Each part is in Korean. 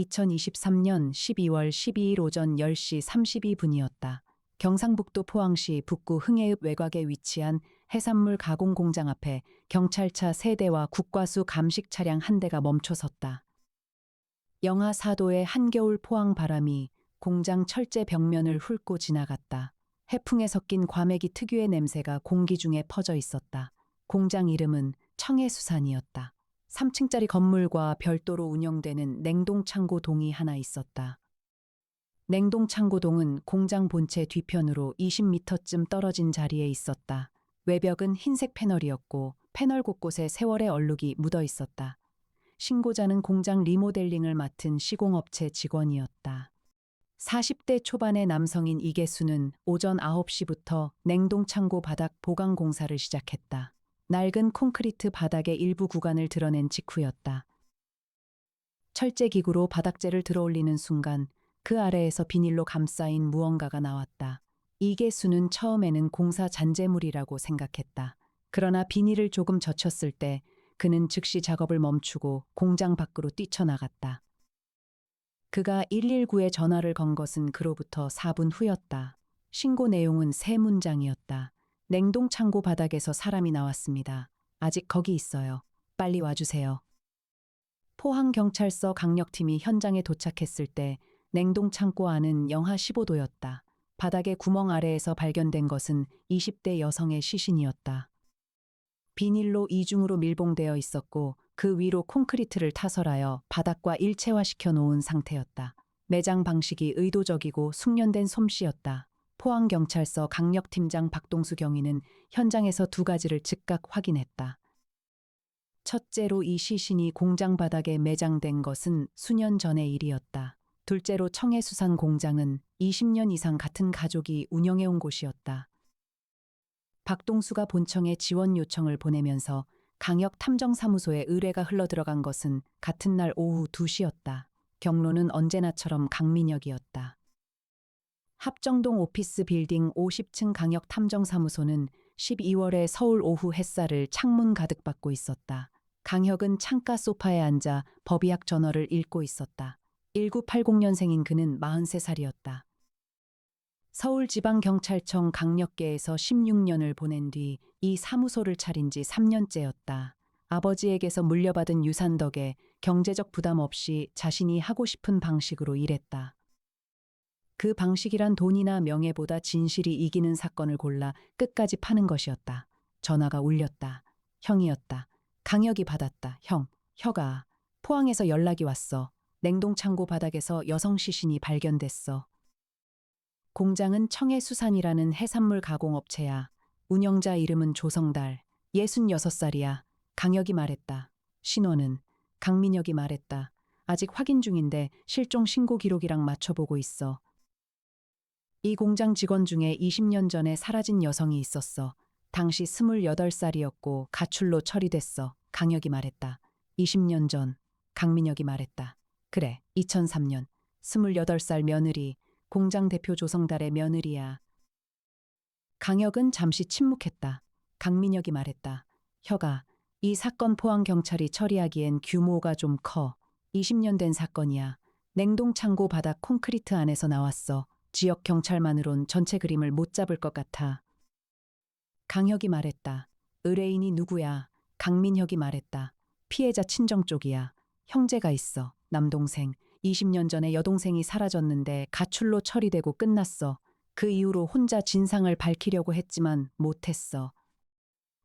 2023년 12월 12일 오전 10시 32분이었다. 경상북도 포항시 북구 흥해읍 외곽에 위치한 해산물 가공 공장 앞에 경찰차 3대와 국과수 감식 차량 1대가 멈춰 섰다. 영하 4도의 한겨울 포항 바람이 공장 철제 벽면을 훑고 지나갔다. 해풍에 섞인 과메기 특유의 냄새가 공기 중에 퍼져 있었다. 공장 이름은 청해수산이었다. 3층짜리 건물과 별도로 운영되는 냉동창고 동이 하나 있었다. 냉동창고동은 공장 본체 뒤편으로 20m쯤 떨어진 자리에 있었다. 외벽은 흰색 패널이었고 패널 곳곳에 세월의 얼룩이 묻어 있었다. 신고자는 공장 리모델링을 맡은 시공업체 직원이었다. 40대 초반의 남성인 이계수는 오전 9시부터 냉동창고 바닥 보강 공사를 시작했다. 낡은 콘크리트 바닥의 일부 구간을 드러낸 직후였다. 철제기구로 바닥재를 들어올리는 순간 그 아래에서 비닐로 감싸인 무언가가 나왔다. 이계수는 처음에는 공사 잔재물이라고 생각했다. 그러나 비닐을 조금 젖혔을 때 그는 즉시 작업을 멈추고 공장 밖으로 뛰쳐나갔다. 그가 119에 전화를 건 것은 그로부터 4분 후였다. 신고 내용은 3문장이었다. 냉동창고 바닥에서 사람이 나왔습니다. 아직 거기 있어요. 빨리 와주세요. 포항경찰서 강력팀이 현장에 도착했을 때 냉동창고 안은 영하 15도였다. 바닥의 구멍 아래에서 발견된 것은 20대 여성의 시신이었다. 비닐로 이중으로 밀봉되어 있었고 그 위로 콘크리트를 타설하여 바닥과 일체화시켜 놓은 상태였다. 매장 방식이 의도적이고 숙련된 솜씨였다. 포항경찰서 강력팀장 박동수 경위는 현장에서 2가지를 즉각 확인했다. 첫째로 이 시신이 공장 바닥에 매장된 것은 수년 전의 일이었다. 둘째로 청해수산 공장은 20년 이상 같은 가족이 운영해온 곳이었다. 박동수가 본청에 지원 요청을 보내면서 강역탐정사무소에 의뢰가 흘러들어간 것은 같은 날 오후 2시였다. 경로는 언제나처럼 강민혁이었다. 합정동 오피스 빌딩 50층 강역탐정사무소는 12월의 서울 오후 햇살을 창문 가득 받고 있었다. 강혁은 창가 소파에 앉아 법의학 전어를 읽고 있었다. 1980년생인 그는 43살이었다. 서울지방경찰청 강력계에서 16년을 보낸 뒤 이 사무소를 차린 지 3년째였다. 아버지에게서 물려받은 유산 덕에 경제적 부담 없이 자신이 하고 싶은 방식으로 일했다. 그 방식이란 돈이나 명예보다 진실이 이기는 사건을 골라 끝까지 파는 것이었다. 전화가 울렸다. 형이었다. 강혁이 받았다. 형, 혁아. 포항에서 연락이 왔어. 냉동창고 바닥에서 여성 시신이 발견됐어. 공장은 청해수산이라는 해산물 가공업체야. 운영자 이름은 조성달. 66살이야. 강혁이 말했다. 신원은? 강민혁이 말했다. 아직 확인 중인데 실종 신고 기록이랑 맞춰보고 있어. 이 공장 직원 중에 20년 전에 사라진 여성이 있었어. 당시 28살이었고 가출로 처리됐어. 강혁이 말했다. 20년 전. 강민혁이 말했다. 그래, 2003년. 28살 며느리. 공장 대표 조성달의 며느리야. 강혁은 잠시 침묵했다. 강민혁이 말했다. 혁아, 이 사건 포항경찰이 처리하기엔 규모가 좀 커. 20년 된 사건이야. 냉동창고 바닥 콘크리트 안에서 나왔어. 지역 경찰만으론 전체 그림을 못 잡을 것 같아. 강혁이 말했다. 의뢰인이 누구야? 강민혁이 말했다. 피해자 친정 쪽이야. 형제가 있어. 남동생. 20년 전에 여동생이 사라졌는데 가출로 처리되고 끝났어. 그 이후로 혼자 진상을 밝히려고 했지만 못했어.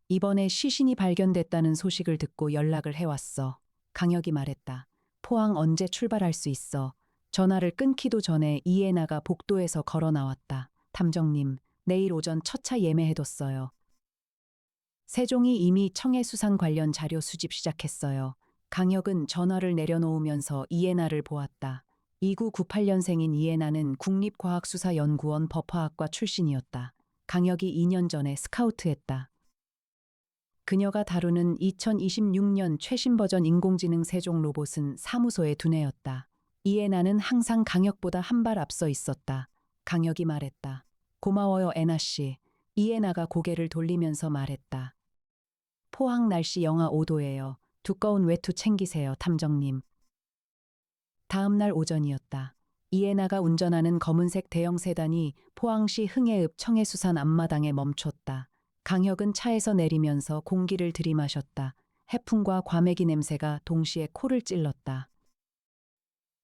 이번에 시신이 발견됐다는 소식을 듣고 연락을 해왔어. 강혁이 말했다. 포항 언제 출발할 수 있어? 전화를 끊기도 전에 이해나가 복도에서 걸어 나왔다. 탐정님, 내일 오전 첫 차 예매해뒀어요. 세종이 이미 청해수산 관련 자료 수집 시작했어요. 강혁은 전화를 내려놓으면서 이해나를 보았다. 2998년생인 이해나는 국립과학수사연구원 법화학과 출신이었다. 강혁이 2년 전에 스카우트했다. 그녀가 다루는 2026년 최신 버전 인공지능 세종 로봇은 사무소에 두뇌였다. 이해나는 항상 강혁보다 한 발 앞서 있었다. 강혁이 말했다. 고마워요, 애나씨. 이해나가 고개를 돌리면서 말했다. 포항 날씨 영하 5도예요. 두꺼운 외투 챙기세요, 탐정님. 다음 날 오전이었다. 이에나가 운전하는 검은색 대형 세단이 포항시 흥해읍 청해수산 앞마당에 멈췄다. 강혁은 차에서 내리면서 공기를 들이마셨다. 해풍과 과메기 냄새가 동시에 코를 찔렀다.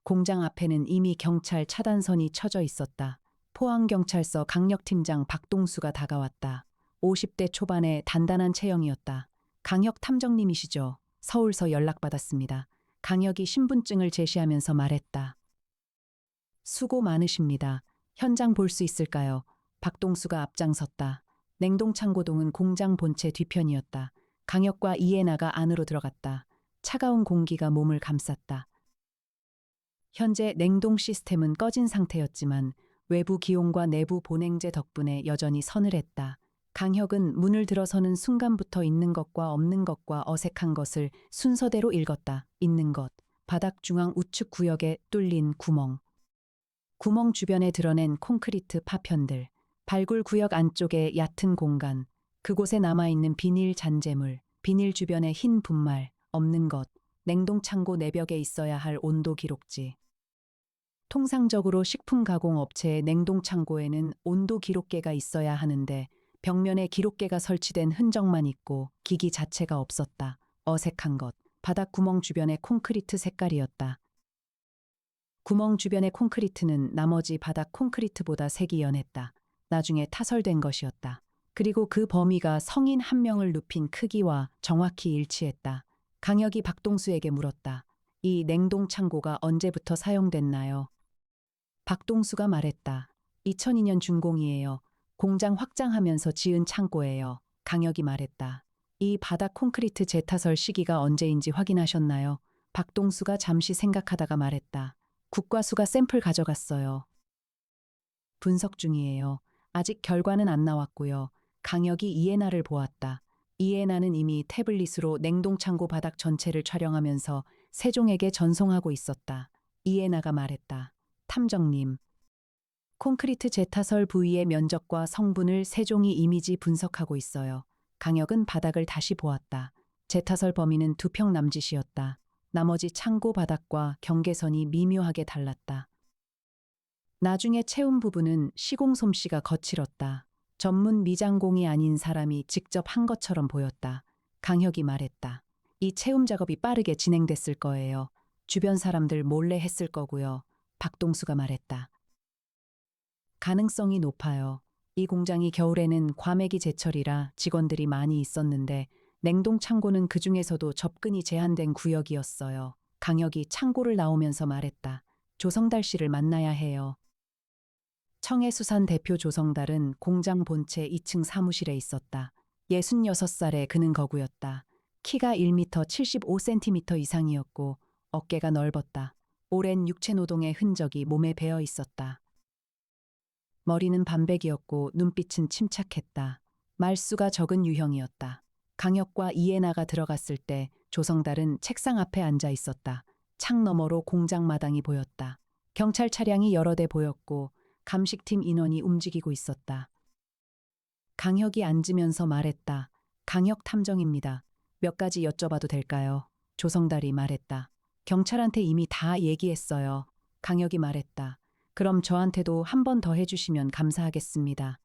공장 앞에는 이미 경찰 차단선이 쳐져 있었다. 포항경찰서 강력팀장 박동수가 다가왔다. 50대 초반의 단단한 체형이었다. 강혁 탐정님이시죠? 서울서 연락받았습니다. 강혁이 신분증을 제시하면서 말했다. 수고 많으십니다. 현장 볼 수 있을까요? 박동수가 앞장섰다. 냉동창고동은 공장 본체 뒤편이었다. 강혁과 이에나가 안으로 들어갔다. 차가운 공기가 몸을 감쌌다. 현재 냉동 시스템은 꺼진 상태였지만 외부 기온과 내부 보냉제 덕분에 여전히 서늘했다. 강혁은 문을 들어서는 순간부터 있는 것과 없는 것과 어색한 것을 순서대로 읽었다. 있는 것. 바닥 중앙 우측 구역에 뚫린 구멍. 구멍 주변에 드러낸 콘크리트 파편들. 발굴 구역 안쪽에 얕은 공간. 그곳에 남아있는 비닐 잔재물. 비닐 주변에 흰 분말. 없는 것. 냉동창고 내벽에 있어야 할 온도 기록지. 통상적으로 식품 가공 업체의 냉동창고에는 온도 기록계가 있어야 하는데 벽면에 기록계가 설치된 흔적만 있고 기기 자체가 없었다. 어색한 것. 바닥 구멍 주변의 콘크리트 색깔이었다. 구멍 주변의 콘크리트는 나머지 바닥 콘크리트보다 색이 연했다. 나중에 타설된 것이었다. 그리고 그 범위가 성인 한 명을 눕힌 크기와 정확히 일치했다. 강혁이 박동수에게 물었다. 이 냉동 창고가 언제부터 사용됐나요? 박동수가 말했다. 2002년 준공이에요. 공장 확장하면서 지은 창고예요. 강혁이 말했다. 이 바닥 콘크리트 재타설 시기가 언제인지 확인하셨나요? 박동수가 잠시 생각하다가 말했다. 국과수가 샘플 가져갔어요. 분석 중이에요. 아직 결과는 안 나왔고요. 강혁이 이에나를 보았다. 이에나는 이미 태블릿으로 냉동창고 바닥 전체를 촬영하면서 세종에게 전송하고 있었다. 이에나가 말했다. 탐정님, 콘크리트 재타설 부위의 면적과 성분을 세종이 이미지 분석하고 있어요. 강혁은 바닥을 다시 보았다. 재타설 범위는 2평 남짓이었다. 나머지 창고 바닥과 경계선이 미묘하게 달랐다. 나중에 채운 부분은 시공 솜씨가 거칠었다. 전문 미장공이 아닌 사람이 직접 한 것처럼 보였다. 강혁이 말했다. 이 채움 작업이 빠르게 진행됐을 거예요. 주변 사람들 몰래 했을 거고요. 박동수가 말했다. 가능성이 높아요. 이 공장이 겨울에는 과메기 제철이라 직원들이 많이 있었는데 냉동 창고는 그 중에서도 접근이 제한된 구역이었어요. 강혁이 창고를 나오면서 말했다. 조성달 씨를 만나야 해요. 청해수산 대표 조성달은 공장 본체 2층 사무실에 있었다. 66살에 그는 거구였다. 키가 1m 75cm 이상이었고 어깨가 넓었다. 오랜 육체 노동의 흔적이 몸에 배어 있었다. 머리는 반백이었고 눈빛은 침착했다. 말수가 적은 유형이었다. 강혁과 이에나가 들어갔을 때 조성달은 책상 앞에 앉아 있었다. 창 너머로 공장 마당이 보였다. 경찰 차량이 여러 대 보였고 감식팀 인원이 움직이고 있었다. 강혁이 앉으면서 말했다. 강혁 탐정입니다. 몇 가지 여쭤봐도 될까요? 조성달이 말했다. 경찰한테 이미 다 얘기했어요. 강혁이 말했다. 그럼 저한테도 한 번 더 해주시면 감사하겠습니다.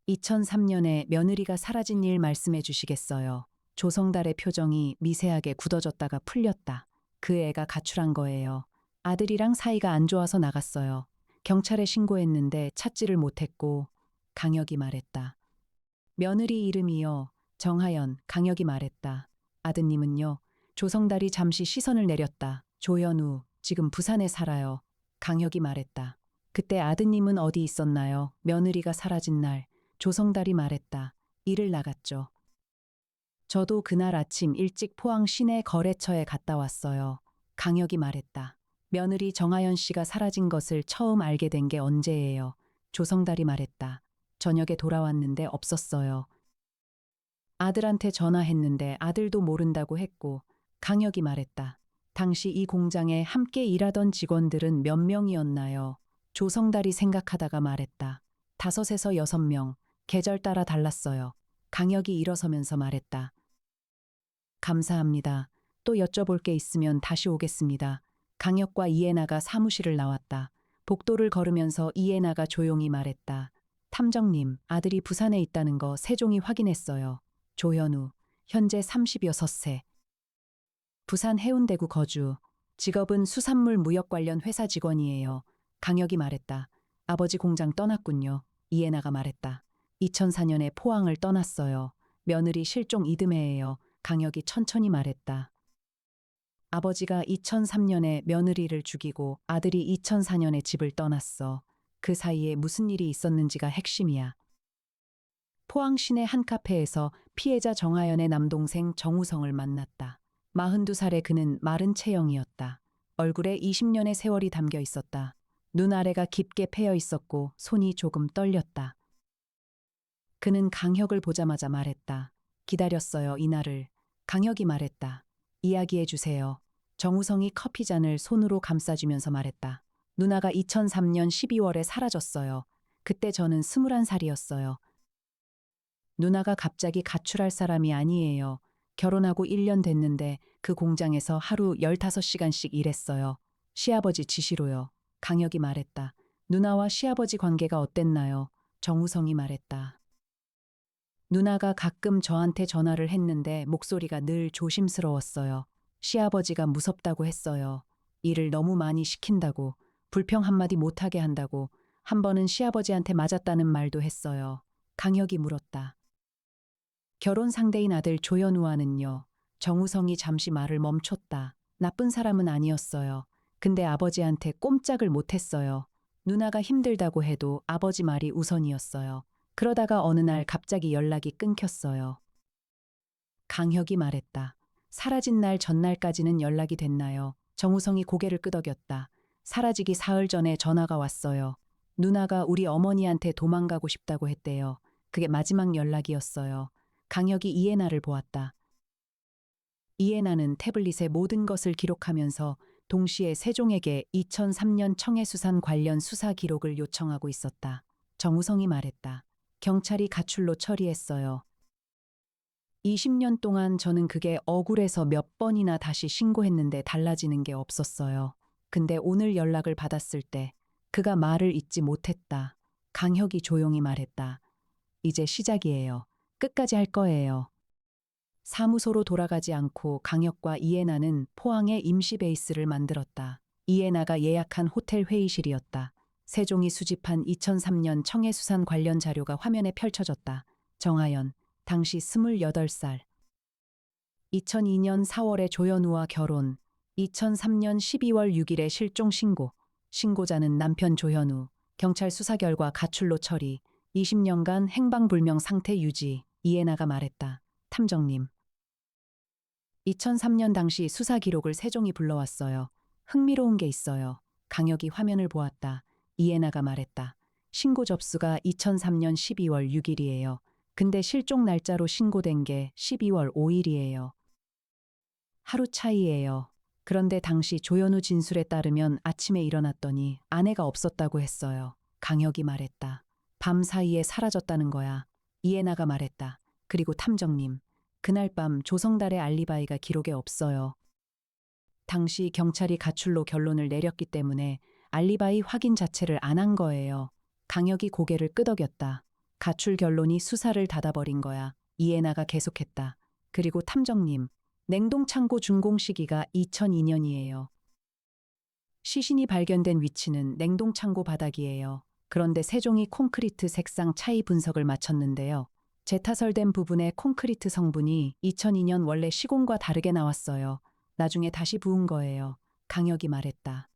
2003년에 며느리가 사라진 일 말씀해 주시겠어요? 조성달의 표정이 미세하게 굳어졌다가 풀렸다. 그 애가 가출한 거예요. 아들이랑 사이가 안 좋아서 나갔어요. 경찰에 신고했는데 찾지를 못했고 강혁이 말했다. 며느리 이름이요. 정하연. 강혁이 말했다. 아드님은요. 조성달이 잠시 시선을 내렸다. 조현우. 지금 부산에 살아요. 강혁이 말했다. 그때 아드님은 어디 있었나요? 며느리가 사라진 날. 조성달이 말했다. 일을 나갔죠. 저도 그날 아침 일찍 포항 시내 거래처에 갔다 왔어요. 강혁이 말했다. 며느리 정하연 씨가 사라진 것을 처음 알게 된 게 언제예요? 조성달이 말했다. 저녁에 돌아왔는데 없었어요. 아들한테 전화했는데 아들도 모른다고 했고 강혁이 말했다. 당시 이 공장에 함께 일하던 직원들은 몇 명이었나요? 조성달이 생각하다가 말했다. 5에서 6명, 계절 따라 달랐어요. 강혁이 일어서면서 말했다. 감사합니다. 또 여쭤볼 게 있으면 다시 오겠습니다. 강혁과 이해나가 사무실을 나왔다. 복도를 걸으면서 이해나가 조용히 말했다. 탐정님, 아들이 부산에 있다는 거 세종이 확인했어요. 조현우, 현재 36세. 부산 해운대구 거주. 직업은 수산물 무역 관련 회사 직원이에요. 강혁이 말했다. 아버지 공장 떠났군요. 이해나가 말했다. 2004년에 포항을 떠났어요. 며느리 실종 이듬해예요. 강혁이 천천히 말했다. 아버지가 2003년에 며느리를 죽이고 아들이 2004년에 집을 떠났어. 그 사이에 무슨 일이 있었는지가 핵심이야. 포항 시내 한 카페에서 피해자 정하연의 남동생 정우성을 만났다. 42살의 그는 마른 체형이었다. 얼굴에 20년의 세월이 담겨 있었다. 눈 아래가 깊게 패여 있었고 손이 조금 떨렸다. 그는 강혁을 보자마자 말했다. 기다렸어요, 이날을. 강혁이 말했다. 이야기해 주세요. 정우성이 커피잔을 손으로 감싸주면서 말했다. 누나가 2003년 12월에 사라졌어요. 그때 저는 21살이었어요. 누나가 갑자기 가출할 사람이 아니에요. 결혼하고 1년 됐는데 그 공장에서 하루 15시간씩 일했어요. 시아버지 지시로요. 강혁이 말했다. 누나와 시아버지 관계가 어땠나요? 정우성이 말했다. 누나가 가끔 저한테 전화를 했는데 목소리가 늘 조심스러웠어요. 시아버지가 무섭다고 했어요. 일을 너무 많이 시킨다고, 불평 한마디 못하게 한다고, 한 번은 시아버지한테 맞았다는 말도 했어요. 강혁이 물었다. 결혼 상대인 아들 조현우와는요. 정우성이 잠시 말을 멈췄다. 나쁜 사람은 아니었어요. 근데 아버지한테 꼼짝을 못했어요. 누나가 힘들다고 해도 아버지 말이 우선이었어요. 그러다가 어느 날 갑자기 연락이 끊겼어요. 강혁이 말했다. 사라진 날 전날까지는 연락이 됐나요? 정우성이 고개를 끄덕였다. 사라지기 사흘 전에 전화가 왔어요. 누나가 우리 어머니한테 도망가고 싶다고 했대요. 그게 마지막 연락이었어요. 강혁이 이해나를 보았다. 이해나는 태블릿에 모든 것을 기록하면서 동시에 세종에게 2003년 청해수산 관련 수사 기록을 요청하고 있었다. 정우성이 말했다. 경찰이 가출로 처리했어요. 20년 동안 저는 그게 억울해서 몇 번이나 다시 신고했는데 달라지는 게 없었어요. 근데 오늘 연락을 받았을 때 그가 말을 잇지 못했다. 강혁이 조용히 말했다. 이제 시작이에요. 끝까지 할 거예요. 사무소로 돌아가지 않고 강혁과 이해나는 포항에 임시 베이스를 만들었다. 이해나가 예약한 호텔 회의실이었다. 세종이 수집한 2003년 청해수산 관련 자료가 화면에 펼쳐졌다. 정하연, 당시 28살. 2002년 4월에 조현우와 결혼. 2003년 12월 6일에 실종 신고. 신고자는 남편 조현우. 경찰 수사 결과 가출로 처리. 20년간 행방불명 상태 유지. 이해나가 말했다. 탐정님. 2003년 당시 수사 기록을 세종이 불러왔어요. 흥미로운 게 있어요. 강혁이 화면을 보았다. 이해나가 말했다. 신고 접수가 2003년 12월 6일이에요. 근데 실종 날짜로 신고된 게 12월 5일이에요. 하루 차이예요. 그런데 당시 조현우 진술에 따르면 아침에 일어났더니 아내가 없었다고 했어요. 강혁이 말했다. 밤 사이에 사라졌다는 거야. 이해나가 말했다. 그리고 탐정님. 그날 밤 조성달의 알리바이가 기록에 없어요. 당시 경찰이 가출로 결론을 내렸기 때문에 알리바이 확인 자체를 안 한 거예요. 강혁이 고개를 끄덕였다. 가출 결론이 수사를 닫아버린 거야. 이해나가 계속했다. 그리고 탐정님, 냉동창고 준공 시기가 2002년이에요. 시신이 발견된 위치는 냉동창고 바닥이에요. 그런데 세종이 콘크리트 색상 차이 분석을 마쳤는데요. 재타설된 부분의 콘크리트 성분이 2002년 원래 시공과 다르게 나왔어요. 나중에 다시 부은 거예요. 강혁이 말했다.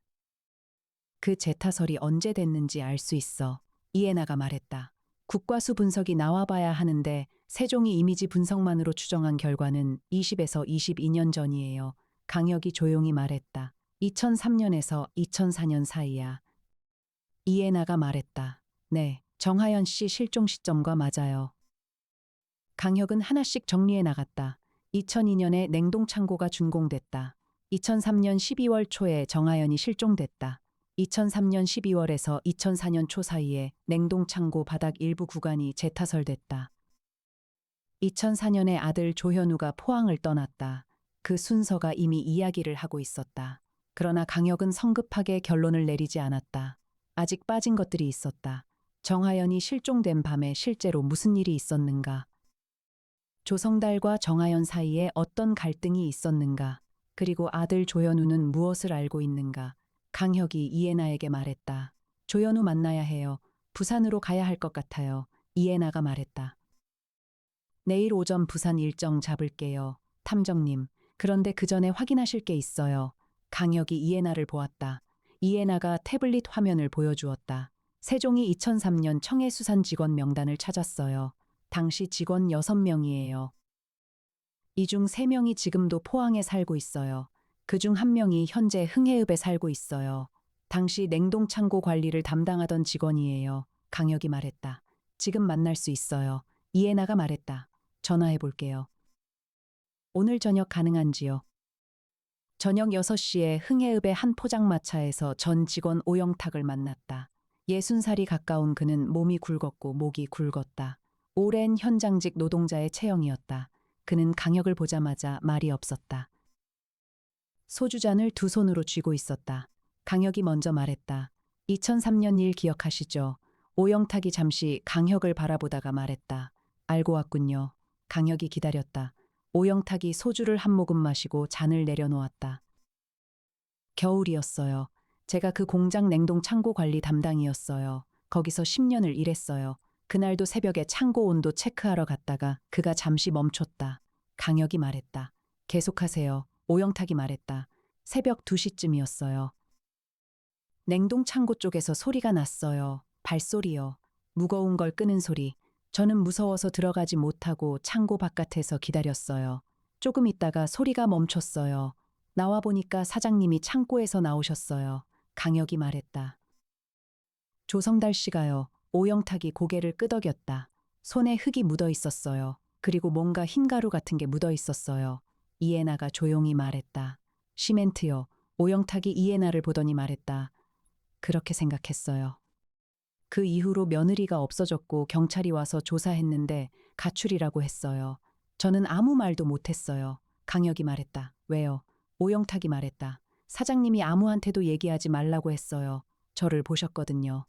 그 재타설이 언제 됐는지 알 수 있어. 이해나가 말했다. 국과수 분석이 나와봐야 하는데 세종이 이미지 분석만으로 추정한 결과는 20에서 22년 전이에요. 강혁이 조용히 말했다. 2003년에서 2004년 사이야. 이해나가 말했다. 네, 정하연 씨 실종 시점과 맞아요. 강혁은 하나씩 정리해 나갔다. 2002년에 냉동창고가 준공됐다. 2003년 12월 초에 정하연이 실종됐다. 2003년 12월에서 2004년 초 사이에 냉동창고 바닥 일부 구간이 재타설됐다. 2004년에 아들 조현우가 포항을 떠났다. 그 순서가 이미 이야기를 하고 있었다. 그러나 강혁은 성급하게 결론을 내리지 않았다. 아직 빠진 것들이 있었다. 정하연이 실종된 밤에 실제로 무슨 일이 있었는가? 조성달과 정하연 사이에 어떤 갈등이 있었는가? 그리고 아들 조현우는 무엇을 알고 있는가? 강혁이 이해나에게 말했다. 조현우 만나야 해요. 부산으로 가야 할 것 같아요. 이해나가 말했다. 내일 오전 부산 일정 잡을게요. 탐정님. 그런데 그 전에 확인하실 게 있어요. 강혁이 이해나를 보았다. 이해나가 태블릿 화면을 보여주었다. 세종이 2003년 청해수산 직원 명단을 찾았어요. 당시 직원 6명이에요. 이 중 3명이 지금도 포항에 살고 있어요. 그 중 1명이 현재 흥해읍에 살고 있어요. 당시 냉동창고 관리를 담당하던 직원이에요. 강혁이 말했다. 지금 만날 수 있어요. 이해나가 말했다. 전화해 볼게요. 오늘 저녁 가능한지요? 저녁 6시에 흥해읍의 한 포장마차에서 전 직원 오영탁을 만났다. 60살이 가까운 그는 몸이 굵었고 목이 굵었다. 오랜 현장직 노동자의 체형이었다. 그는 강혁을 보자마자 말이 없었다. 소주잔을 두 손으로 쥐고 있었다. 강혁이 먼저 말했다. 2003년 일 기억하시죠? 오영탁이 잠시 강혁을 바라보다가 말했다. 알고 왔군요. 강혁이 기다렸다. 오영탁이 소주를 한 모금 마시고 잔을 내려놓았다. 겨울이었어요. 제가 그 공장 냉동 창고 관리 담당이었어요. 거기서 10년을 일했어요. 그날도 새벽에 창고 온도 체크하러 갔다가 그가 잠시 멈췄다. 강혁이 말했다. 계속하세요. 오영탁이 말했다. 새벽 2시쯤이었어요. 냉동 창고 쪽에서 소리가 났어요. 발소리요. 무거운 걸 끄는 소리. 저는 무서워서 들어가지 못하고 창고 바깥에서 기다렸어요. 조금 있다가 소리가 멈췄어요. 나와 보니까 사장님이 창고에서 나오셨어요. 강혁이 말했다. 조성달 씨가요. 오영탁이 고개를 끄덕였다. 손에 흙이 묻어 있었어요. 그리고 뭔가 흰 가루 같은 게 묻어 있었어요. 이해나가 조용히 말했다. 시멘트요. 오영탁이 이해나를 보더니 말했다. 그렇게 생각했어요. 그 이후로 며느리가 없어졌고 경찰이 와서 조사했는데 가출이라고 했어요. 저는 아무 말도 못했어요. 강혁이 말했다. 왜요? 오영탁이 말했다. 사장님이 아무한테도 얘기하지 말라고 했어요. 저를 보셨거든요.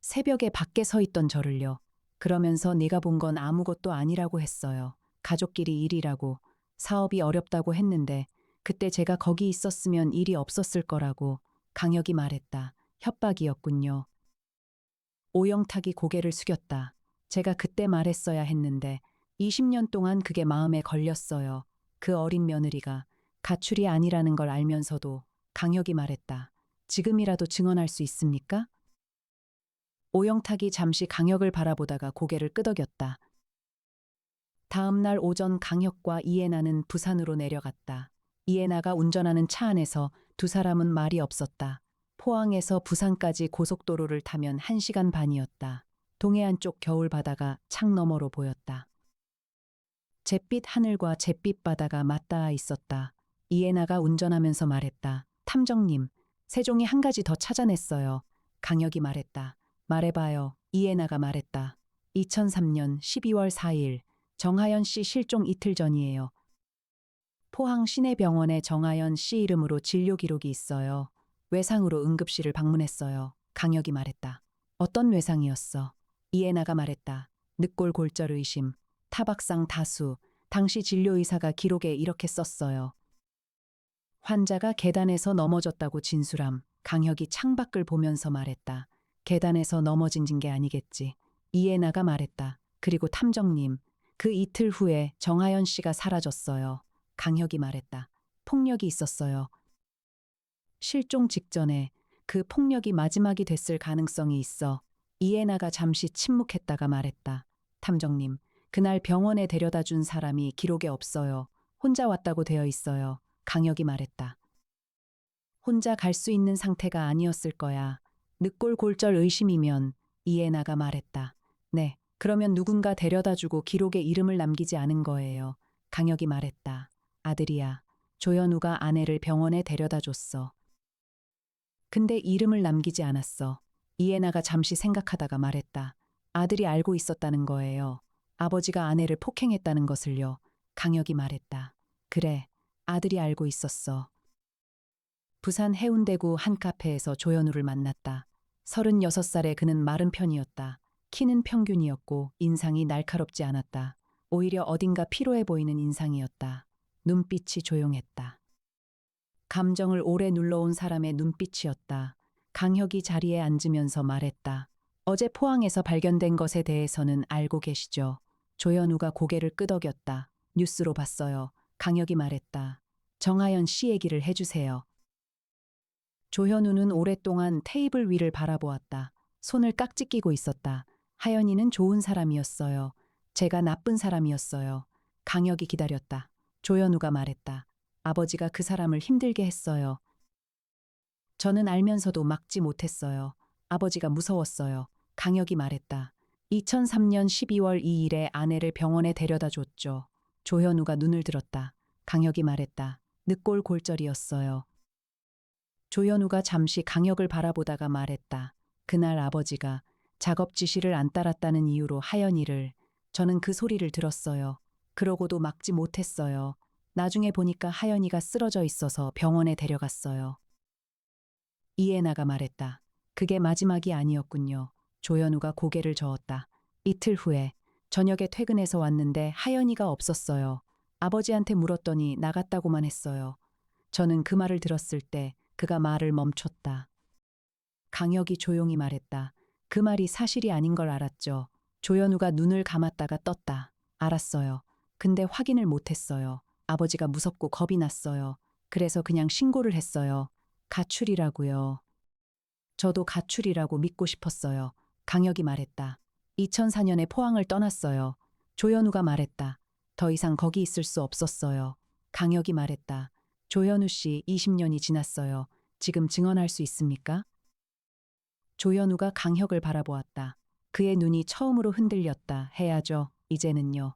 새벽에 밖에 서 있던 저를요. 그러면서 네가 본 건 아무것도 아니라고 했어요. 가족끼리 일이라고. 사업이 어렵다고 했는데 그때 제가 거기 있었으면 일이 없었을 거라고. 강혁이 말했다. 협박이었군요. 오영탁이 고개를 숙였다. 제가 그때 말했어야 했는데 20년 동안 그게 마음에 걸렸어요. 그 어린 며느리가 가출이 아니라는 걸 알면서도. 강혁이 말했다. 지금이라도 증언할 수 있습니까? 오영탁이 잠시 강혁을 바라보다가 고개를 끄덕였다. 다음 날 오전 강혁과 이해나는 부산으로 내려갔다. 이해나가 운전하는 차 안에서 두 사람은 말이 없었다. 포항에서 부산까지 고속도로를 타면 1시간 반이었다. 동해안 쪽 겨울 바다가 창 너머로 보였다. 잿빛 하늘과 잿빛 바다가 맞닿아 있었다. 이해나가 운전하면서 말했다. 탐정님, 세종이 한 가지 더 찾아냈어요. 강혁이 말했다. 말해봐요. 이해나가 말했다. 2003년 12월 4일, 정하연 씨 실종 이틀 전이에요. 포항 시내병원에 정하연 씨 이름으로 진료 기록이 있어요. 외상으로 응급실을 방문했어요. 강혁이 말했다. 어떤 외상이었어? 이해나가 말했다. 늑골 골절 의심, 타박상 다수. 당시 진료의사가 기록에 이렇게 썼어요. 환자가 계단에서 넘어졌다고 진술함. 강혁이 창밖을 보면서 말했다. 계단에서 넘어진 게 아니겠지. 이해나가 말했다. 그리고 탐정님, 그 이틀 후에 정하연 씨가 사라졌어요. 강혁이 말했다. 폭력이 있었어요. 실종 직전에 그 폭력이 마지막이 됐을 가능성이 있어. 이해나가 잠시 침묵했다가 말했다. 탐정님, 그날 병원에 데려다 준 사람이 기록에 없어요. 혼자 왔다고 되어 있어요. 강혁이 말했다. 혼자 갈 수 있는 상태가 아니었을 거야. 늑골 골절 의심이면. 이해나가 말했다. 네, 그러면 누군가 데려다 주고 기록에 이름을 남기지 않은 거예요. 강혁이 말했다. 아들이야. 조현우가 아내를 병원에 데려다 줬어. 근데 이름을 남기지 않았어. 이해나가 잠시 생각하다가 말했다. 아들이 알고 있었다는 거예요. 아버지가 아내를 폭행했다는 것을요. 강혁이 말했다. 그래, 아들이 알고 있었어. 부산 해운대구 한 카페에서 조현우를 만났다. 36살의 그는 마른 편이었다. 키는 평균이었고 인상이 날카롭지 않았다. 오히려 어딘가 피로해 보이는 인상이었다. 눈빛이 조용했다. 감정을 오래 눌러온 사람의 눈빛이었다. 강혁이 자리에 앉으면서 말했다. 어제 포항에서 발견된 것에 대해서는 알고 계시죠? 조현우가 고개를 끄덕였다. 뉴스로 봤어요. 강혁이 말했다. 정하연 씨 얘기를 해주세요. 조현우는 오랫동안 테이블 위를 바라보았다. 손을 깍지 끼고 있었다. 하연이는 좋은 사람이었어요. 제가 나쁜 사람이었어요. 강혁이 기다렸다. 조현우가 말했다. 아버지가 그 사람을 힘들게 했어요. 저는 알면서도 막지 못했어요. 아버지가 무서웠어요. 강혁이 말했다. 2003년 12월 2일에 아내를 병원에 데려다 줬죠. 조현우가 눈을 들었다. 강혁이 말했다. 늦골 골절이었어요. 조현우가 잠시 강혁을 바라보다가 말했다. 그날 아버지가 작업 지시를 안 따랐다는 이유로 하연이를, 저는 그 소리를 들었어요. 그러고도 막지 못했어요. 나중에 보니까 하연이가 쓰러져 있어서 병원에 데려갔어요. 이해나가 말했다. 그게 마지막이 아니었군요. 조현우가 고개를 저었다. 이틀 후에 저녁에 퇴근해서 왔는데 하연이가 없었어요. 아버지한테 물었더니 나갔다고만 했어요. 저는 그 말을 들었을 때 그가 말을 멈췄다. 강혁이 조용히 말했다. 그 말이 사실이 아닌 걸 알았죠. 조현우가 눈을 감았다가 떴다. 알았어요. 근데 확인을 못했어요. 아버지가 무섭고 겁이 났어요. 그래서 그냥 신고를 했어요. 가출이라고요. 저도 가출이라고 믿고 싶었어요. 강혁이 말했다. 2004년에 포항을 떠났어요. 조현우가 말했다. 더 이상 거기 있을 수 없었어요. 강혁이 말했다. 조현우 씨 20년이 지났어요. 지금 증언할 수 있습니까? 조현우가 강혁을 바라보았다. 그의 눈이 처음으로 흔들렸다. 해야죠. 이제는요.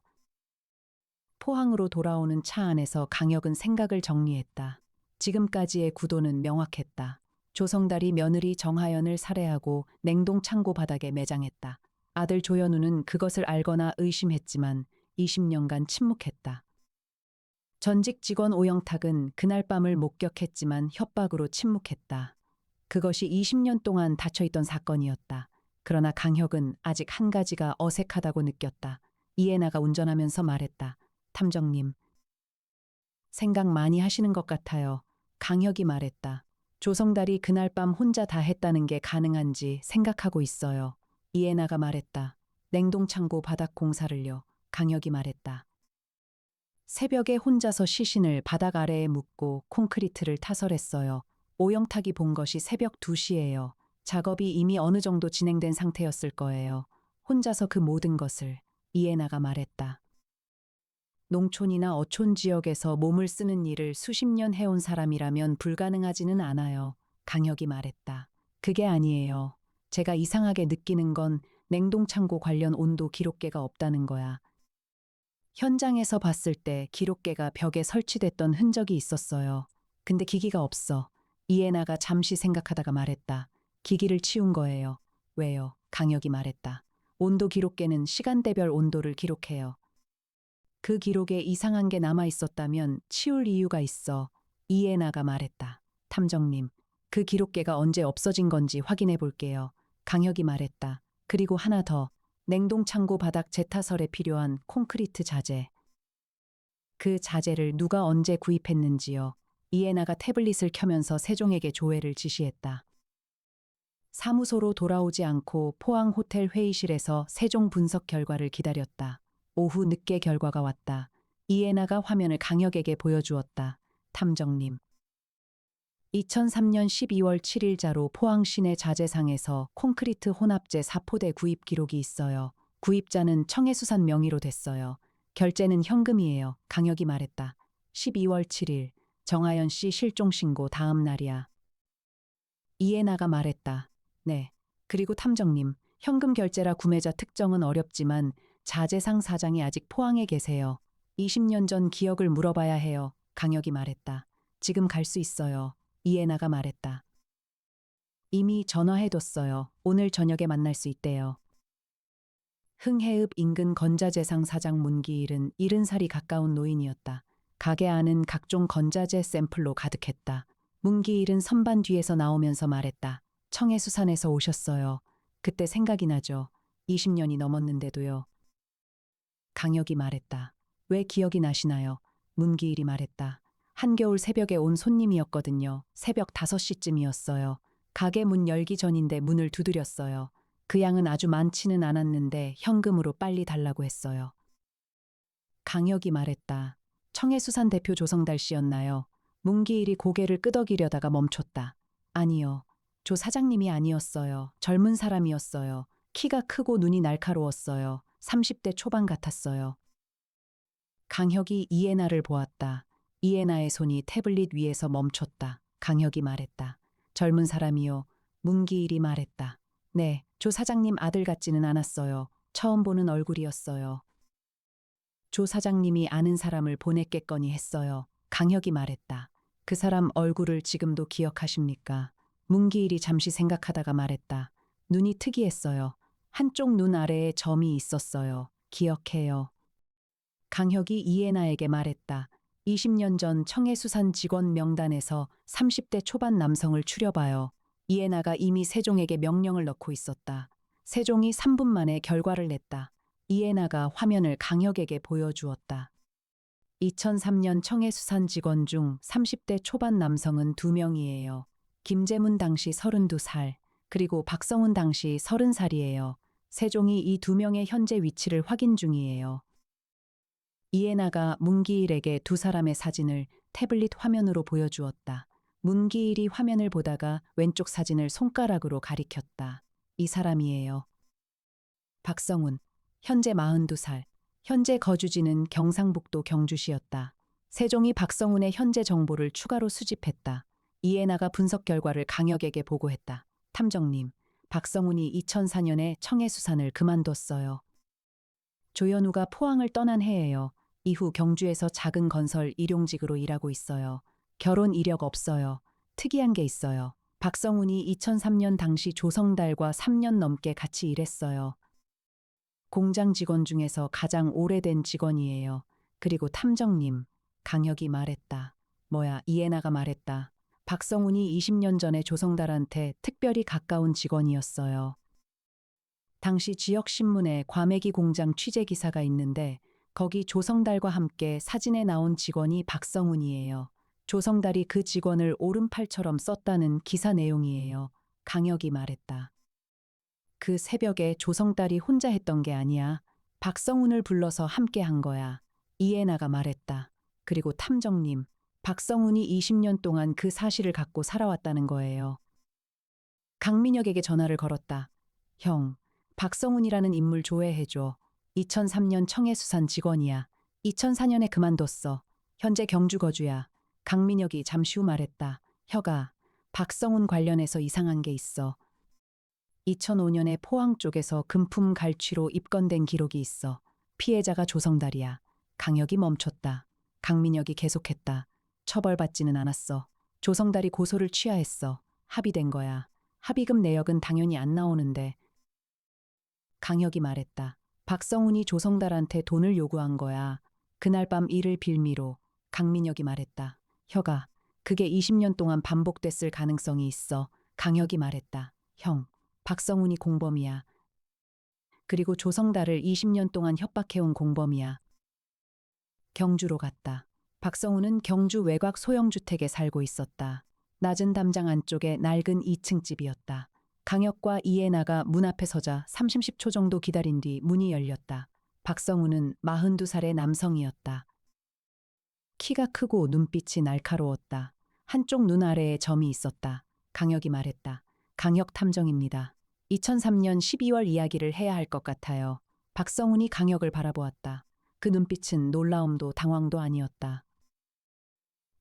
포항으로 돌아오는 차 안에서 강혁은 생각을 정리했다. 지금까지의 구도는 명확했다. 조성달이 며느리 정하연을 살해하고 냉동 창고 바닥에 매장했다. 아들 조현우는 그것을 알거나 의심했지만 20년간 침묵했다. 전직 직원 오영탁은 그날 밤을 목격했지만 협박으로 침묵했다. 그것이 20년 동안 닫혀있던 사건이었다. 그러나 강혁은 아직 한 가지가 어색하다고 느꼈다. 이해나가 운전하면서 말했다. 탐정님, 생각 많이 하시는 것 같아요. 강혁이 말했다. 조성달이 그날 밤 혼자 다 했다는 게 가능한지 생각하고 있어요. 이해나가 말했다. 냉동창고 바닥 공사를요. 강혁이 말했다. 새벽에 혼자서 시신을 바닥 아래에 묻고 콘크리트를 타설했어요. 오영탁이 본 것이 새벽 2시예요. 작업이 이미 어느 정도 진행된 상태였을 거예요. 혼자서 그 모든 것을. 이해나가 말했다. 농촌이나 어촌 지역에서 몸을 쓰는 일을 수십 년 해온 사람이라면 불가능하지는 않아요. 강혁이 말했다. 그게 아니에요. 제가 이상하게 느끼는 건 냉동창고 관련 온도 기록계가 없다는 거야. 현장에서 봤을 때 기록계가 벽에 설치됐던 흔적이 있었어요. 근데 기기가 없어. 이해나가 잠시 생각하다가 말했다. 기기를 치운 거예요. 왜요? 강혁이 말했다. 온도 기록계는 시간대별 온도를 기록해요. 그 기록에 이상한 게 남아 있었다면 치울 이유가 있어. 이해나가 말했다. 탐정님, 그 기록계가 언제 없어진 건지 확인해 볼게요. 강혁이 말했다. 그리고 하나 더. 냉동창고 바닥 재타설에 필요한 콘크리트 자재. 그 자재를 누가 언제 구입했는지요. 이해나가 태블릿을 켜면서 세종에게 조회를 지시했다. 사무소로 돌아오지 않고 포항 호텔 회의실에서 세종 분석 결과를 기다렸다. 오후 늦게 결과가 왔다. 이해나가 화면을 강혁에게 보여주었다. 탐정님. 2003년 12월 7일자로 포항 시내 자재상에서 콘크리트 혼합재 4포대 구입 기록이 있어요. 구입자는 청해수산 명의로 됐어요. 결제는 현금이에요. 강혁이 말했다. 12월 7일. 정하연 씨 실종 신고 다음 날이야. 이해나가 말했다. 네. 그리고 탐정님, 현금 결제라 구매자 특정은 어렵지만 자재상 사장이 아직 포항에 계세요. 20년 전 기억을 물어봐야 해요. 강혁이 말했다. 지금 갈 수 있어요. 이해나가 말했다. 이미 전화해뒀어요. 오늘 저녁에 만날 수 있대요. 흥해읍 인근 건자재상 사장 문기일은 70살이 가까운 노인이었다. 가게 안은 각종 건자재 샘플로 가득했다. 문기일은 선반 뒤에서 나오면서 말했다. 청해수산에서 오셨어요. 그때 생각이 나죠. 20년이 넘었는데도요. 강혁이 말했다. 왜 기억이 나시나요? 문기일이 말했다. 한겨울 새벽에 온 손님이었거든요. 새벽 5시쯤이었어요. 가게 문 열기 전인데 문을 두드렸어요. 그 양은 아주 많지는 않았는데 현금으로 빨리 달라고 했어요. 강혁이 말했다. 청해수산 대표 조성달 씨였나요? 문기일이 고개를 끄덕이려다가 멈췄다. 아니요. 조 사장님이 아니었어요. 젊은 사람이었어요. 키가 크고 눈이 날카로웠어요. 30대 초반 같았어요. 강혁이 이에나를 보았다. 이에나의 손이 태블릿 위에서 멈췄다. 강혁이 말했다. 젊은 사람이요. 문기일이 말했다. 네, 조 사장님 아들 같지는 않았어요. 처음 보는 얼굴이었어요. 조 사장님이 아는 사람을 보냈겠거니 했어요. 강혁이 말했다. 그 사람 얼굴을 지금도 기억하십니까? 문기일이 잠시 생각하다가 말했다. 눈이 특이했어요. 한쪽 눈 아래에 점이 있었어요. 기억해요. 강혁이 이에나에게 말했다. 20년 전 청해수산 직원 명단에서 30대 초반 남성을 추려봐요. 이에나가 이미 세종에게 명령을 넣고 있었다. 세종이 3분 만에 결과를 냈다. 이에나가 화면을 강혁에게 보여주었다. 2003년 청해수산 직원 중 30대 초반 남성은 2명이에요. 김재문 당시 32살, 그리고 박성훈 당시 30살이에요. 세종이 이 2명의 현재 위치를 확인 중이에요. 이에나가 문기일에게 2사람의 사진을 태블릿 화면으로 보여주었다. 문기일이 화면을 보다가 왼쪽 사진을 손가락으로 가리켰다. 이 사람이에요. 박성훈, 현재 42살, 현재 거주지는 경상북도 경주시였다. 세종이 박성훈의 현재 정보를 추가로 수집했다. 이에나가 분석 결과를 강혁에게 보고했다. 탐정님, 박성훈이 2004년에 청해수산을 그만뒀어요. 조현우가 포항을 떠난 해예요. 이후 경주에서 작은 건설 일용직으로 일하고 있어요. 결혼 이력 없어요. 특이한 게 있어요. 박성훈이 2003년 당시 조성달과 3년 넘게 같이 일했어요. 공장 직원 중에서 가장 오래된 직원이에요. 그리고 탐정님, 강혁이 말했다. 뭐야, 이에나가 말했다. 박성훈이 20년 전에 조성달한테 특별히 가까운 직원이었어요. 당시 지역신문에 과메기 공장 취재 기사가 있는데 거기 조성달과 함께 사진에 나온 직원이 박성훈이에요. 조성달이 그 직원을 오른팔처럼 썼다는 기사 내용이에요. 강혁이 말했다. 그 새벽에 조성달이 혼자 했던 게 아니야. 박성훈을 불러서 함께 한 거야. 이에나가 말했다. 그리고 탐정님, 박성훈이 20년 동안 그 사실을 갖고 살아왔다는 거예요. 강민혁에게 전화를 걸었다. 형, 박성훈이라는 인물 조회해줘. 2003년 청해수산 직원이야. 2004년에 그만뒀어. 현재 경주 거주야. 강민혁이 잠시 후 말했다. 혁아, 박성훈 관련해서 이상한 게 있어. 2005년에 포항 쪽에서 금품 갈취로 입건된 기록이 있어. 피해자가 조성달이야. 강혁이 멈췄다. 강민혁이 계속했다. 처벌받지는 않았어. 조성달이 고소를 취하했어. 합의된 거야. 합의금 내역은 당연히 안 나오는데. 강혁이 말했다. 박성훈이 조성달한테 돈을 요구한 거야. 그날 밤 일을 빌미로. 강민혁이 말했다. 혁아, 그게 20년 동안 반복됐을 가능성이 있어. 강혁이 말했다. 형, 박성훈이 공범이야. 그리고 조성달을 20년 동안 협박해온 공범이야. 경주로 갔다. 박성훈은 경주 외곽 소형주택에 살고 있었다. 낮은 담장 안쪽에 낡은 2층 집이었다. 강혁과 이에나가 문 앞에 서자 30초 정도 기다린 뒤 문이 열렸다. 박성훈은 42살의 남성이었다. 키가 크고 눈빛이 날카로웠다. 한쪽 눈 아래에 점이 있었다. 강혁이 말했다. 강혁 탐정입니다. 2003년 12월 이야기를 해야 할 것 같아요. 박성훈이 강혁을 바라보았다. 그 눈빛은 놀라움도 당황도 아니었다.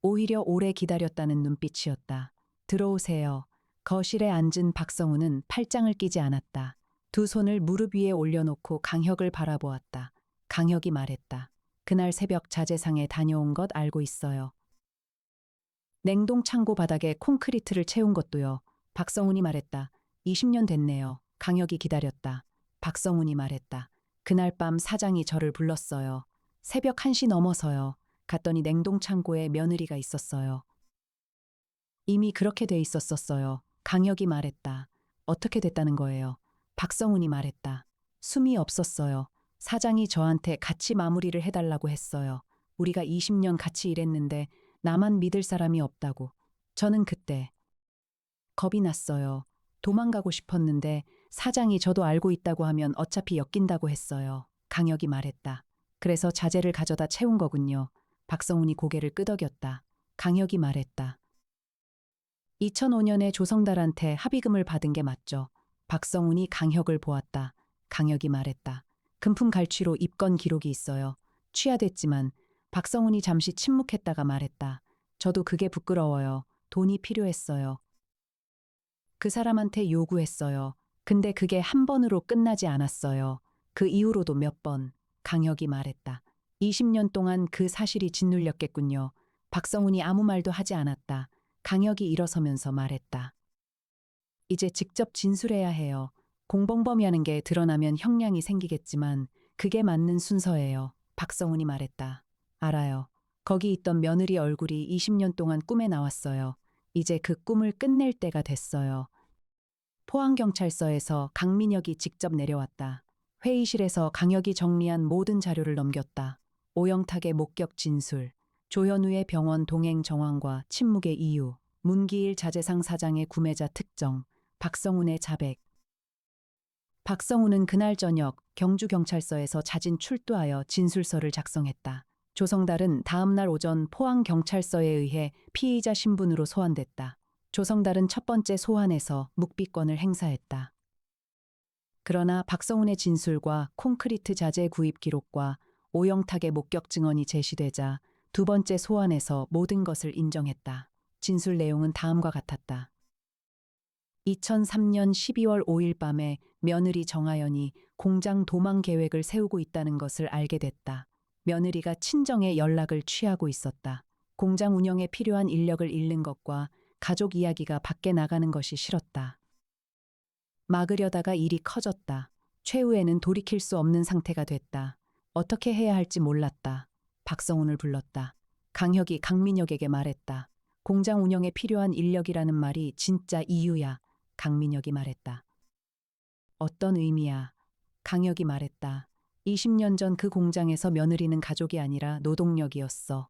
오히려 오래 기다렸다는 눈빛이었다. 들어오세요. 거실에 앉은 박성훈은 팔짱을 끼지 않았다. 두 손을 무릎 위에 올려놓고 강혁을 바라보았다. 강혁이 말했다. 그날 새벽 자재상에 다녀온 것 알고 있어요. 냉동 창고 바닥에 콘크리트를 채운 것도요. 박성훈이 말했다. 20년 됐네요. 강혁이 기다렸다. 박성훈이 말했다. 그날 밤 사장이 저를 불렀어요. 새벽 1시 넘어서요. 갔더니 냉동 창고에 며느리가 있었어요. 이미 그렇게 돼 있었었어요. 강혁이 말했다. 어떻게 됐다는 거예요? 박성훈이 말했다. 숨이 없었어요. 사장이 저한테 같이 마무리를 해달라고 했어요. 우리가 20년 같이 일했는데 나만 믿을 사람이 없다고. 저는 그때 겁이 났어요. 도망가고 싶었는데 사장이 저도 알고 있다고 하면 어차피 엮인다고 했어요. 강혁이 말했다. 그래서 자재를 가져다 채운 거군요. 박성훈이 고개를 끄덕였다. 강혁이 말했다. 2005년에 조성달한테 합의금을 받은 게 맞죠. 박성훈이 강혁을 보았다. 강혁이 말했다. 금품 갈취로 입건 기록이 있어요. 취하됐지만 박성훈이 잠시 침묵했다가 말했다. 저도 그게 부끄러워요. 돈이 필요했어요. 그 사람한테 요구했어요. 근데 그게 한 번으로 끝나지 않았어요. 그 이후로도 몇 번. 강혁이 말했다. 20년 동안 그 사실이 짓눌렸겠군요. 박성훈이 아무 말도 하지 않았다. 강혁이 일어서면서 말했다. 이제 직접 진술해야 해요. 공범범이라는 게 드러나면 형량이 생기겠지만 그게 맞는 순서예요. 박성훈이 말했다. 알아요. 거기 있던 며느리 얼굴이 20년 동안 꿈에 나왔어요. 이제 그 꿈을 끝낼 때가 됐어요. 포항경찰서에서 강민혁이 직접 내려왔다. 회의실에서 강혁이 정리한 모든 자료를 넘겼다. 오영탁의 목격 진술, 조현우의 병원 동행 정황과 침묵의 이유, 문기일 자재상 사장의 구매자 특정, 박성훈의 자백. 박성훈은 그날 저녁 경주경찰서에서 자진 출두하여 진술서를 작성했다. 조성달은 다음날 오전 포항경찰서에 의해 피의자 신분으로 소환됐다. 조성달은 첫 번째 소환에서 묵비권을 행사했다. 그러나 박성훈의 진술과 콘크리트 자재 구입 기록과 오영탁의 목격 증언이 제시되자 두 번째 소환에서 모든 것을 인정했다. 진술 내용은 다음과 같았다. 2003년 12월 5일 밤에 며느리 정하연이 공장 도망 계획을 세우고 있다는 것을 알게 됐다. 며느리가 친정에 연락을 취하고 있었다. 공장 운영에 필요한 인력을 잃는 것과 가족 이야기가 밖에 나가는 것이 싫었다. 막으려다가 일이 커졌다. 최후에는 돌이킬 수 없는 상태가 됐다. 어떻게 해야 할지 몰랐다. 박성훈을 불렀다. 강혁이 강민혁에게 말했다. 공장 운영에 필요한 인력이라는 말이 진짜 이유야. 강민혁이 말했다. 어떤 의미야? 강혁이 말했다. 20년 전 그 공장에서 며느리는 가족이 아니라 노동력이었어.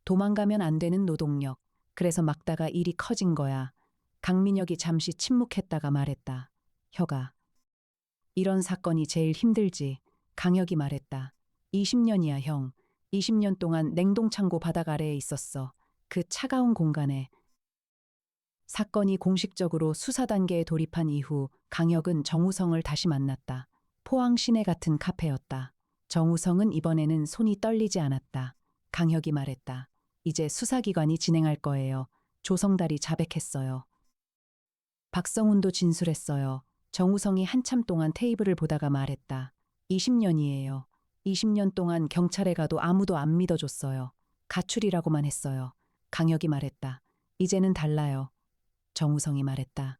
도망가면 안 되는 노동력. 그래서 막다가 일이 커진 거야. 강민혁이 잠시 침묵했다가 말했다. 혁아. 이런 사건이 제일 힘들지. 강혁이 말했다. 20년이야 형. 20년 동안 냉동창고 바닥 아래에 있었어. 그 차가운 공간에. 사건이 공식적으로 수사 단계에 돌입한 이후 강혁은 정우성을 다시 만났다. 포항 시내 같은 카페였다. 정우성은 이번에는 손이 떨리지 않았다. 강혁이 말했다. 이제 수사기관이 진행할 거예요. 조성달이 자백했어요. 박성훈도 진술했어요. 정우성이 한참 동안 테이블을 보다가 말했다. 20년이에요. 20년 동안 경찰에 가도 아무도 안 믿어줬어요. 가출이라고만 했어요. 강혁이 말했다. 이제는 달라요. 정우성이 말했다.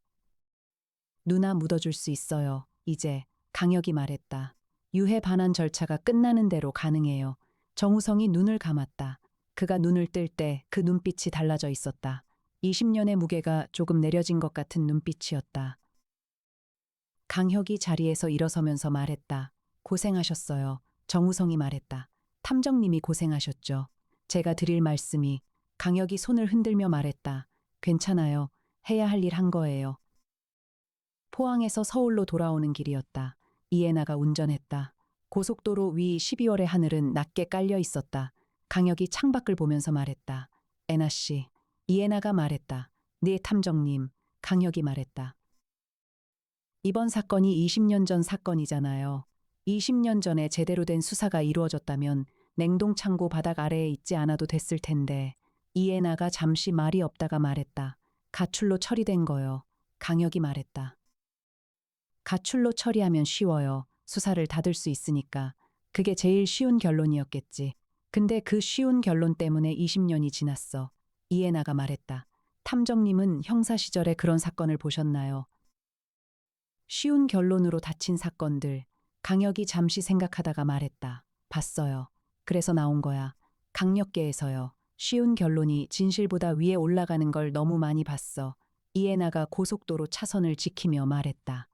누나 묻어줄 수 있어요. 이제. 강혁이 말했다. 유해 반환 절차가 끝나는 대로 가능해요. 정우성이 눈을 감았다. 그가 눈을 뜰 때 그 눈빛이 달라져 있었다. 20년의 무게가 조금 내려진 것 같은 눈빛이었다. 강혁이 자리에서 일어서면서 말했다. 고생하셨어요. 정우성이 말했다. 탐정님이 고생하셨죠. 제가 드릴 말씀이. 강혁이 손을 흔들며 말했다. 괜찮아요. 해야 할 일 한 거예요. 포항에서 서울로 돌아오는 길이었다. 이해나가 운전했다. 고속도로 위 12월의 하늘은 낮게 깔려 있었다. 강혁이 창밖을 보면서 말했다. 애나 씨. 이해나가 말했다. 네 탐정님. 강혁이 말했다. 이번 사건이 20년 전 사건이잖아요. 20년 전에 제대로 된 수사가 이루어졌다면 냉동창고 바닥 아래에 있지 않아도 됐을 텐데. 이해나가 잠시 말이 없다가 말했다. 가출로 처리된 거요. 강혁이 말했다. 가출로 처리하면 쉬워요. 수사를 닫을 수 있으니까. 그게 제일 쉬운 결론이었겠지. 근데 그 쉬운 결론 때문에 20년이 지났어. 이해나가 말했다. 탐정님은 형사 시절에 그런 사건을 보셨나요? 쉬운 결론으로 닫힌 사건들. 강혁이 잠시 생각하다가 말했다. 봤어요. 그래서 나온 거야. 강력계에서요. 쉬운 결론이 진실보다 위에 올라가는 걸 너무 많이 봤어. 이해나가 고속도로 차선을 지키며 말했다.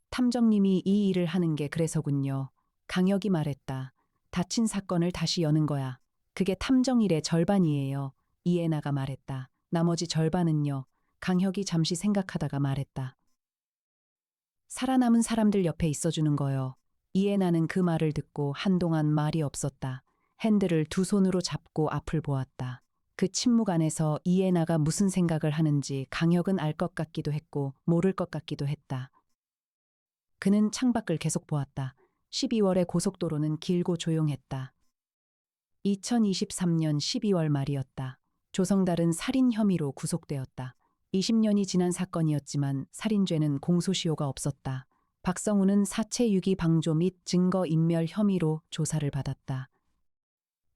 탐정님이 이 일을 하는 게 그래서군요. 강혁이 말했다. 다친 사건을 다시 여는 거야. 그게 탐정 일의 절반이에요. 이해나가 말했다. 나머지 절반은요. 강혁이 잠시 생각하다가 말했다. 살아남은 사람들 옆에 있어주는 거요. 이해나는 그 말을 듣고 한동안 말이 없었다. 핸들을 두 손으로 잡고 앞을 보았다. 그 침묵 안에서 이해나가 무슨 생각을 하는지 강혁은 알 것 같기도 했고 모를 것 같기도 했다. 그는 창밖을 계속 보았다. 12월의 고속도로는 길고 조용했다. 2023년 12월 말이었다. 조성달은 살인 혐의로 구속되었다. 20년이 지난 사건이었지만 살인죄는 공소시효가 없었다. 박성우는 사체 유기 방조 및 증거 인멸 혐의로 조사를 받았다.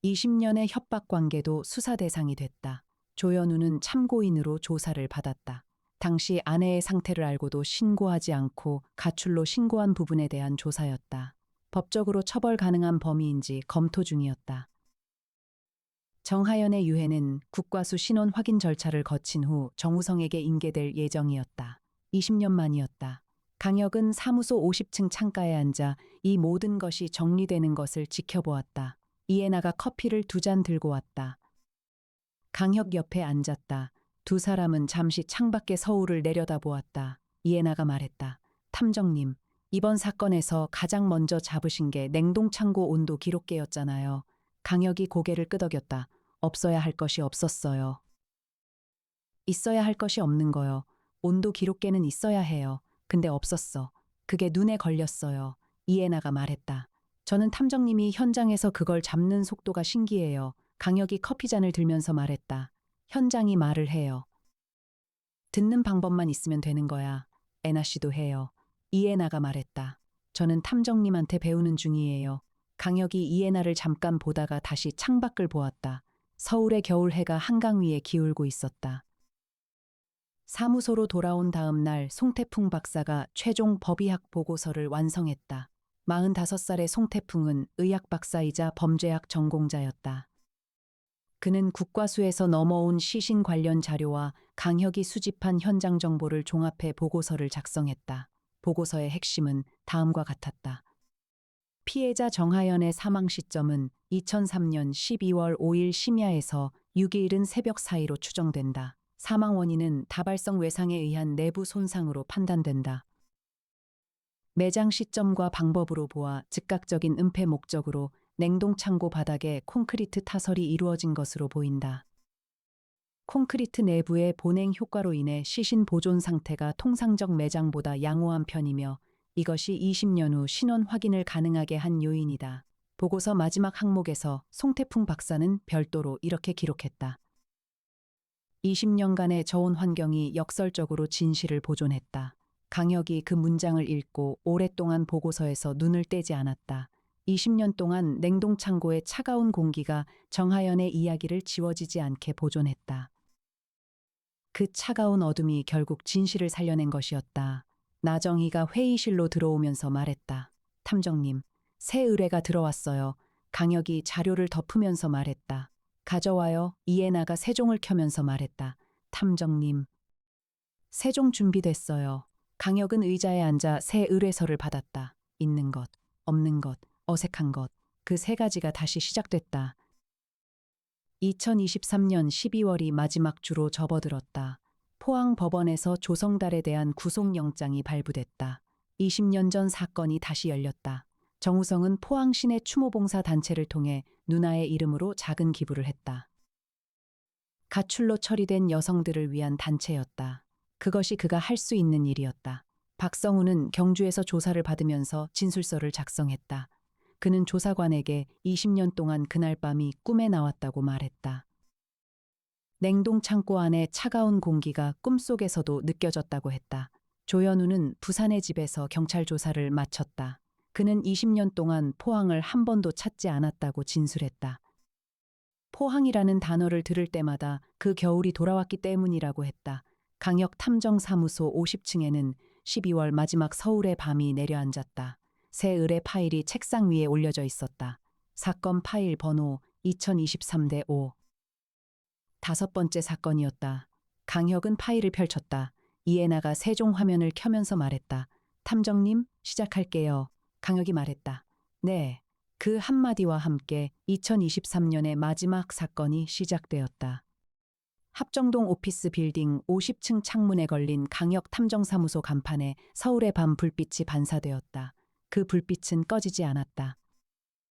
20년의 협박 관계도 수사 대상이 됐다. 조현우는 참고인으로 조사를 받았다. 당시 아내의 상태를 알고도 신고하지 않고 가출로 신고한 부분에 대한 조사였다. 법적으로 처벌 가능한 범위인지 검토 중이었다. 정하연의 유해는 국과수 신원 확인 절차를 거친 후 정우성에게 인계될 예정이었다. 20년 만이었다. 강혁은 사무소 50층 창가에 앉아 이 모든 것이 정리되는 것을 지켜보았다. 이해나가 커피를 2잔 들고 왔다. 강혁 옆에 앉았다. 두 사람은 잠시 창밖의 서울을 내려다보았다. 이해나가 말했다. 탐정님, 이번 사건에서 가장 먼저 잡으신 게 냉동창고 온도 기록계였잖아요. 강혁이 고개를 끄덕였다. 없어야 할 것이 없었어요. 있어야 할 것이 없는 거요. 온도 기록계는 있어야 해요. 근데 없었어. 그게 눈에 걸렸어요. 이해나가 말했다. 저는 탐정님이 현장에서 그걸 잡는 속도가 신기해요. 강혁이 커피잔을 들면서 말했다. 현장이 말을 해요. 듣는 방법만 있으면 되는 거야. 애나 씨도 해요. 이해나가 말했다. 저는 탐정님한테 배우는 중이에요. 강혁이 이해나를 잠깐 보다가 다시 창밖을 보았다. 서울의 겨울 해가 한강 위에 기울고 있었다. 사무소로 돌아온 다음 날 송태풍 박사가 최종 법의학 보고서를 완성했다. 45살의 송태풍은 의학 박사이자 범죄학 전공자였다. 그는 국과수에서 넘어온 시신 관련 자료와 강혁이 수집한 현장 정보를 종합해 보고서를 작성했다. 보고서의 핵심은 다음과 같았다. 피해자 정하연의 사망 시점은 2003년 12월 5일 심야에서 6일은 새벽 사이로 추정된다. 사망 원인은 다발성 외상에 의한 내부 손상으로 판단된다. 매장 시점과 방법으로 보아 즉각적인 은폐 목적으로 냉동창고 바닥에 콘크리트 타설이 이루어진 것으로 보인다. 콘크리트 내부의 보냉 효과로 인해 시신 보존 상태가 통상적 매장보다 양호한 편이며 이것이 20년 후 신원 확인을 가능하게 한 요인이다. 보고서 마지막 항목에서 송태풍 박사는 별도로 이렇게 기록했다. 20년간의 저온 환경이 역설적으로 진실을 보존했다. 강혁이 그 문장을 읽고 오랫동안 보고서에서 눈을 떼지 않았다. 20년 동안 냉동창고의 차가운 공기가 정하연의 이야기를 지워지지 않게 보존했다. 그 차가운 어둠이 결국 진실을 살려낸 것이었다. 나정희가 회의실로 들어오면서 말했다. 탐정님, 새 의뢰가 들어왔어요. 강혁이 자료를 덮으면서 말했다. 가져와요. 이해나가 세종을 켜면서 말했다. 탐정님. 세종 준비됐어요. 강혁은 의자에 앉아 새 의뢰서를 받았다. 있는 것, 없는 것, 어색한 것. 그 세 가지가 다시 시작됐다. 2023년 12월이 마지막 주로 접어들었다. 포항 법원에서 조성달에 대한 구속영장이 발부됐다. 20년 전 사건이 다시 열렸다. 정우성은 포항 시내 추모봉사 단체를 통해 누나의 이름으로 작은 기부를 했다. 가출로 처리된 여성들을 위한 단체였다. 그것이 그가 할 수 있는 일이었다. 박성우는 경주에서 조사를 받으면서 진술서를 작성했다. 그는 조사관에게 20년 동안 그날 밤이 꿈에 나왔다고 말했다. 냉동창고 안의 차가운 공기가 꿈속에서도 느껴졌다고 했다. 조현우는 부산의 집에서 경찰 조사를 마쳤다. 그는 20년 동안 포항을 한 번도 찾지 않았다고 진술했다. 포항이라는 단어를 들을 때마다 그 겨울이 돌아왔기 때문이라고 했다. 강혁 탐정사무소 50층에는 12월 마지막 서울의 밤이 내려앉았다. 새 의뢰 파일이 책상 위에 올려져 있었다. 사건 파일 번호 2023-5. 5번째 사건이었다. 강혁은 파일을 펼쳤다. 이해나가 세종 화면을 켜면서 말했다. 탐정님, 시작할게요. 강혁이 말했다. 네. 그 한마디와 함께 2023년의 마지막 사건이 시작되었다. 합정동 오피스 빌딩 50층 창문에 걸린 강혁 탐정사무소 간판에 서울의 밤 불빛이 반사되었다. 그 불빛은 꺼지지 않았다.